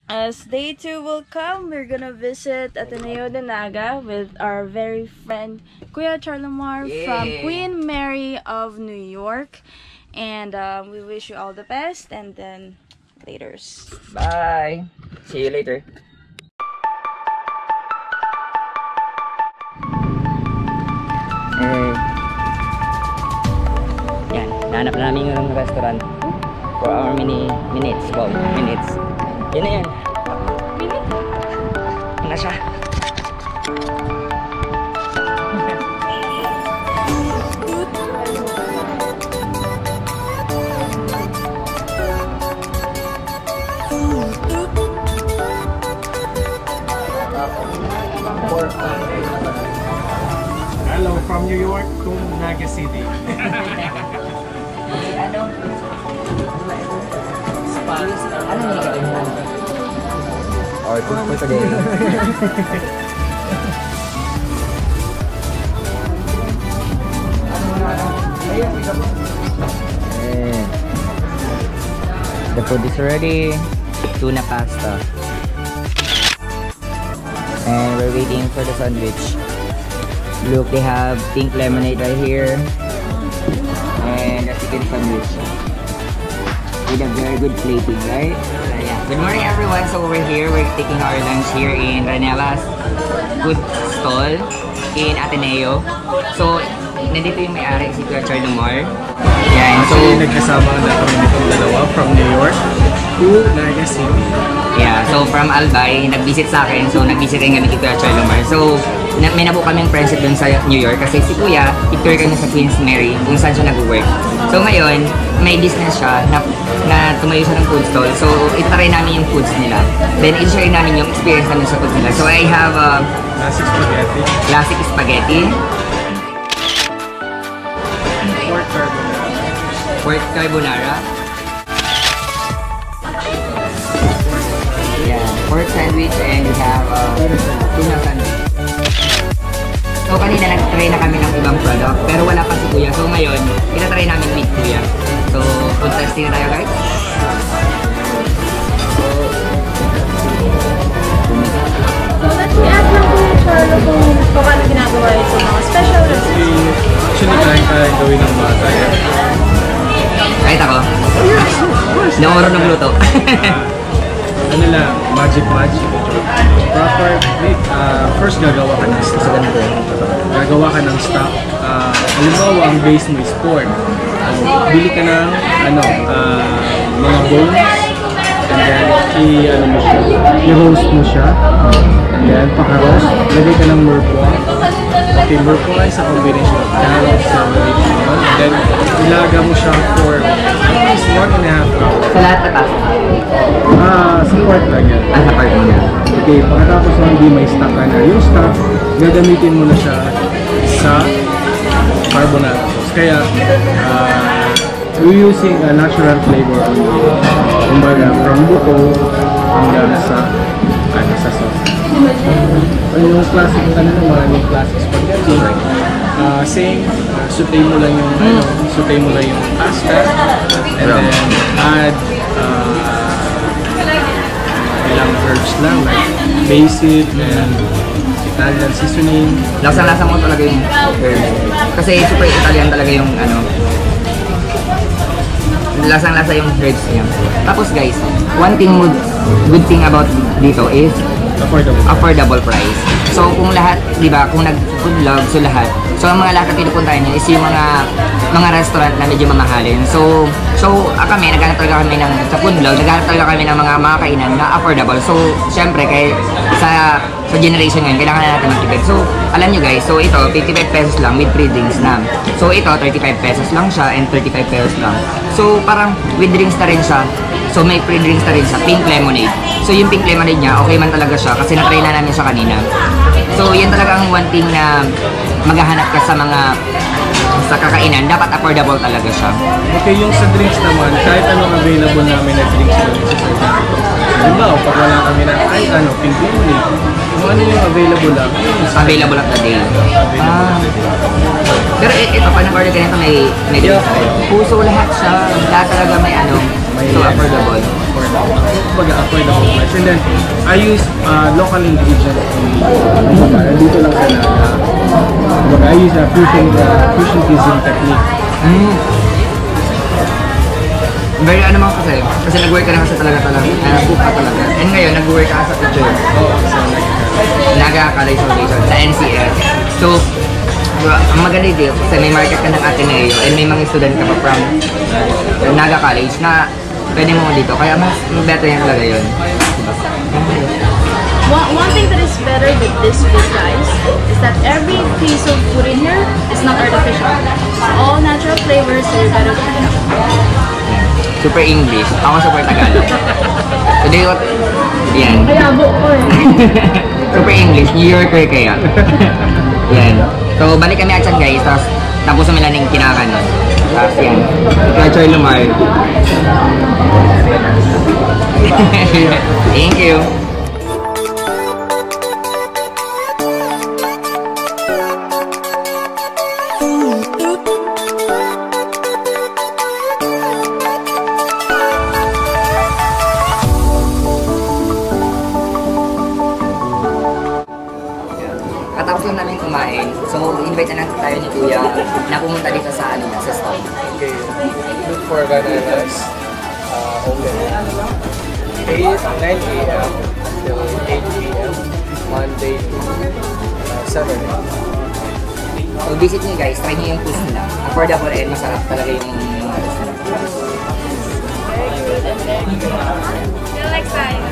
As day 2 will come, we're gonna visit Ateneo De Naga with our very friend Kuya Charlomar from Queen Mary of New York. And we wish you all the best, and then laters. Bye! See you later. Yan, nahanap namin yung restaurant for our minutes. Wow, minutes. Yan na yan. Ano siya? Hello, from New York to Naga City. Ano yung kailangan? Or food for today. The food is ready. Tuna pasta. And we're waiting for the sandwich. Look, they have pink lemonade right here. And a chicken sandwich. With a very good plating, right? Yeah. Good morning everyone. So we're here. We're taking our lunch here in RANELLA'S food stall in Ateneo. So nandito yung may-ari si Kuya Charlomar. Yan. So nagkasama na kami nitong dalawa from New York to Naga City. Yeah. So from Albay, nag-visit sa akin. So nag-visit rin kami kay Kuya Charlomar. So may nabuo kaming friendship dun sa New York kasi si Kuya, picture kami sa Queen Mary kung saan siya nag-work. So ngayon, may business siya na tumayo siya ng food stall. So itaray namin yung foods nila. Then i-share namin yung experience namin sa foods nila. So I have classic spaghetti. Classic spaghetti. Pork carbonara. Pork carbonara. Yeah, pork sandwich, and we have tuna sandwich. So kanina nag-try na kami ng ibang product pero wala pa si Kuya. So ngayon, itatry namin with Kuya. So food testing na tayo, guys. So let's ask lang Kuya Charlo kung paano ginagawa ito mga special recipe. Actually, kaya gawin ng bata yan. Kahit ako? Yes, of course. Hindi ako marunong magluto. Ano lang, magic. Proper, first gagawa ka ng stock. Gagawa ka ng stock. Halimbawa, ang base mo is pork. Bili ka ng mga bones. And then, i-roast mo siya. And then, paka-roast, lagay ka ng merpwa. Okay, merpwa is a combination of carrots, celery, and then, ilaga mo siya for at least 1.5 hours. Sa lahat na tayo? Sa pork lang yan. Sa part mo yan. Okay, pagkatapos na hindi may stock ka na, yung stock, gagamitin mo na siya sa carbonara sauce. Kaya, we're using a natural flavor only. Kumbaga, from buto hanggang sa sauce. Yung classic, yung classic spaghetti, same, saute mo lang yung pasta, and then add ilang herbs lang, like basil and Italian seasoning. Lasang-lasa mo talaga yung herbs. Kasi super Italian talaga yung lasang-lasa yung herbs niya. Tapos guys, good thing about dito is affordable price. So kung lahat, di ba, kung nag-food vlog, so lahat. So ang mga lahat na pinupuntahan niyo is yung mga restaurant na medyo mamahalin. So kami, naghanap talaga kami sa food vlog, naghanap talaga kami ng mga kainan na affordable. So syempre, sa generation ngayon, kailangan na natin magtipid. So alam nyo guys, so ito, 55 pesos lang with free drinks na. So ito, 35 pesos lang siya and 35 pesos lang. So parang with drinks na rin siya. So may free drinks na rin siya, pink lemonade. So yung pink lemonade niya, okay man talaga siya kasi na-try na namin siya kanina. So yan talaga ang one thing na maghahanap ka sa kakainan, dapat affordable talaga siya. Okay, yung sa drinks naman, kahit anong available namin na drinks namin sa Diba, pag wala kami na, pink lemonade. Kung ano yung available lang. Available at the day. Pero ito, pag nag-order ka nito, may drinks ka rin. Puso lahat siya. Lahat talaga may so affordable. Kumbaga, affordable price. And then, I use local ingredients. Dito lang sa Naga. Kumbaga, I use a fusion cuisine technique. Very kasi nag-work ka na kasi talaga, cook ka talaga. And ngayon, nag-work ka sa teacher. Naga Foundation sa NCS. So, ang maganda dito kasi may market ka ng Ateneo and may mga student ka pa from Naga College na pwede mo dito. Kaya mas better yung talaga yun. One thing that is better with this food, guys, is that every piece of food in here is not artificial. All natural flavors, so you better try it out. Super English. Ako super Tagalog. Today, yan. Ayabo ko eh. Super English. New Yorker kaya. Yan. So, balik kami agad guys. Tapos namin lang yung kinakan. Tapos yan. Ikaw, Charlomar. Thank you. Katapos lang namin kumain, so invite na lang tayo ni Kuya na pumunta dito sa sa stall. Okay, look for RANELLA'S, open 9 a.m. till 8 p.m. Monday to Saturday. So visit niyo guys, try niyo yung food nila. Affordable and masarap talaga yung Very good. And then, till next time.